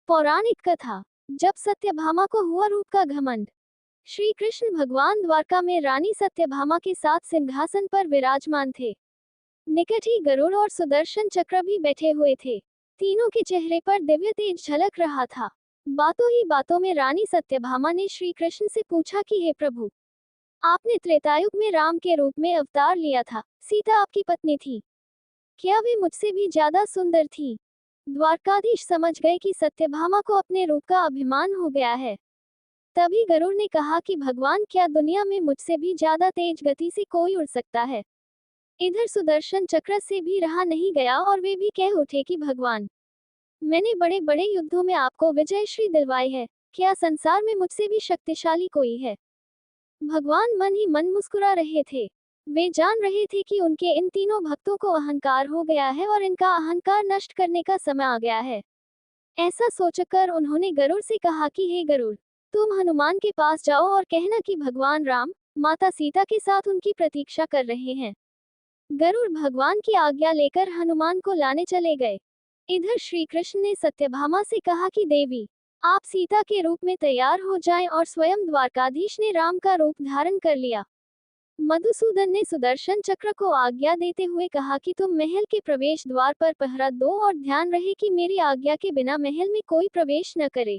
पौराणिक कथा। जब सत्यभामा को हुआ रूप का घमंड। श्री कृष्ण भगवान द्वारका में रानी सत्यभामा के साथ सिंहासन पर विराजमान थे। निकट ही गरुड़ और सुदर्शन चक्र भी बैठे हुए थे। तीनों के चेहरे पर दिव्य तेज झलक रहा था। बातों ही बातों में रानी सत्यभामा ने श्री कृष्ण से पूछा कि हे प्रभु, आपने त्रेतायुग में राम के रूप में अवतार लिया था, सीता आपकी पत्नी थी, क्या वे मुझसे भी ज्यादा सुंदर थी? द्वारकाधीश समझ गए कि सत्यभामा को अपने रूप का अभिमान हो गया है। तभी गरुड़ ने कहा कि भगवान, क्या दुनिया में मुझसे भी ज्यादा तेज गति से कोई उड़ सकता है? इधर सुदर्शन चक्र से भी रहा नहीं गया और वे भी कह उठे कि भगवान, मैंने बड़े बड़े युद्धों में आपको विजय श्री दिलवाई है, क्या संसार में मुझसे भी शक्तिशाली कोई है? भगवान मन ही मन मुस्कुरा रहे थे। वे जान रहे थे कि उनके इन तीनों भक्तों को अहंकार हो गया है और इनका अहंकार नष्ट करने का समय आ गया है। ऐसा सोचकर उन्होंने गरुड़ से कहा कि हे गरुड़, तुम हनुमान के पास जाओ और कहना कि भगवान राम माता सीता के साथ उनकी प्रतीक्षा कर रहे हैं। गरुड़ भगवान की आज्ञा लेकर हनुमान को लाने चले गए। इधर श्री कृष्ण ने सत्यभामा से कहा कि देवी, आप सीता के रूप में तैयार हो जाएं, और स्वयं द्वारकाधीश ने राम का रूप धारण कर लिया। मधुसूदन ने सुदर्शन चक्र को आज्ञा देते हुए कहा कि तुम महल के प्रवेश द्वार पर पहरा दो और ध्यान रहे कि मेरी आज्ञा के बिना महल में कोई प्रवेश न करे।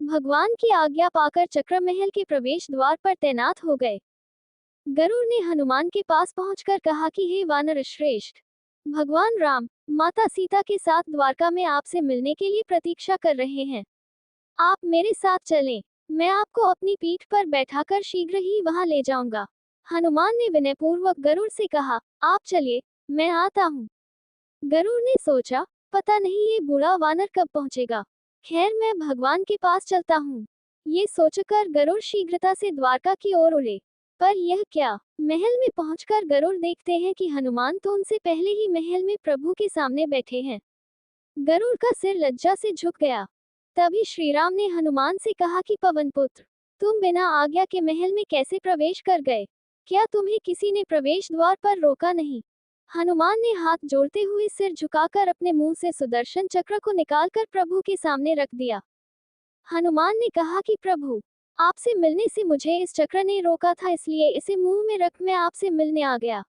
भगवान की आज्ञा पाकर चक्र महल के प्रवेश द्वार पर तैनात हो गए। गरुड़ ने हनुमान के पास पहुंचकर कहा कि हे वानर श्रेष्ठ, भगवान राम माता सीता के साथ द्वारका में आपसे मिलने के लिए प्रतीक्षा कर रहे हैं। आप मेरे साथ चलें, मैं आपको अपनी पीठ पर बैठाकर शीघ्र ही वहां ले जाऊंगा। हनुमान ने विनयपूर्वक गरुड़ से कहा, आप चलिए, मैं आता हूँ। गरुड़ ने सोचा, पता नहीं ये बूढ़ा वानर कब पहुंचेगा, खैर मैं भगवान के पास चलता हूँ। ये सोचकर गरुड़ शीघ्रता से द्वारका की ओर उड़े। पर यह क्या, महल में पहुंचकर गरुड़ देखते हैं कि हनुमान तो उनसे पहले ही महल में प्रभु के सामने बैठे हैं। गरुड़ का सिर लज्जा से झुक गया। तभी श्रीराम ने हनुमान से कहा कि पवन पुत्र, तुम बिना आज्ञा के महल में कैसे प्रवेश कर गए? क्या तुम्हें किसी ने प्रवेश द्वार पर रोका नहीं? हनुमान ने हाथ जोड़ते हुए सिर झुकाकर अपने मुंह से सुदर्शन चक्र को निकालकर प्रभु के सामने रख दिया। हनुमान ने कहा कि प्रभु, आपसे मिलने से मुझे इस चक्र ने रोका था, इसलिए इसे मुंह में रख मैं आपसे मिलने आ गया।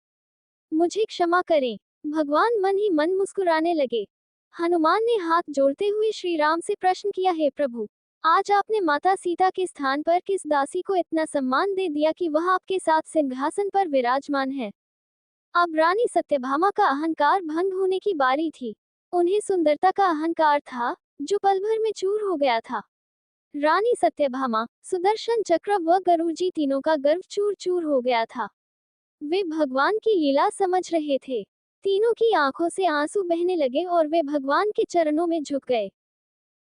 मुझे क्षमा करें। भगवान मन ही मन मुस्कुराने लगे। हनुमान ने हाथ जोड़ते हुए श्री राम से प्रश्न किया, हे प्रभु, आज आपने माता सीता के स्थान पर किस दासी को इतना सम्मान दे दिया कि वह आपके साथ सिंहासन पर विराजमान है? अब रानी सत्यभामा का अहंकार भंग होने की बारी थी। उन्हें सुंदरता का अहंकार था, जो पल भर में चूर हो गया था। रानी सत्यभामा, सुदर्शन चक्र व गरुड़ जी तीनों का गर्व चूर चूर हो गया था। वे भगवान की लीला समझ रहे थे। तीनों की आंखों से आंसू बहने लगे और वे भगवान के चरणों में झुक गए।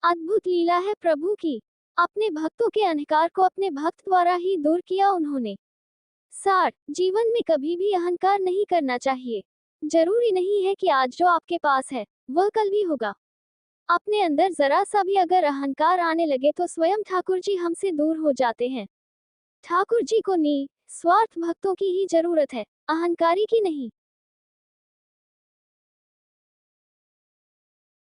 अद्भुत लीला है प्रभु की। अपने भक्तों के अहंकार को अपने भक्त द्वारा ही दूर किया उन्होंने। सार, जीवन में कभी भी अहंकार नहीं करना चाहिए। जरूरी नहीं है कि आज जो आपके पास है वह कल भी होगा। अपने अंदर जरा सा भी अगर अहंकार आने लगे तो स्वयं ठाकुर जी हमसे दूर हो जाते हैं। ठाकुर जी को स्वार्थ भक्तों की ही जरूरत है, अहंकारी की नहीं।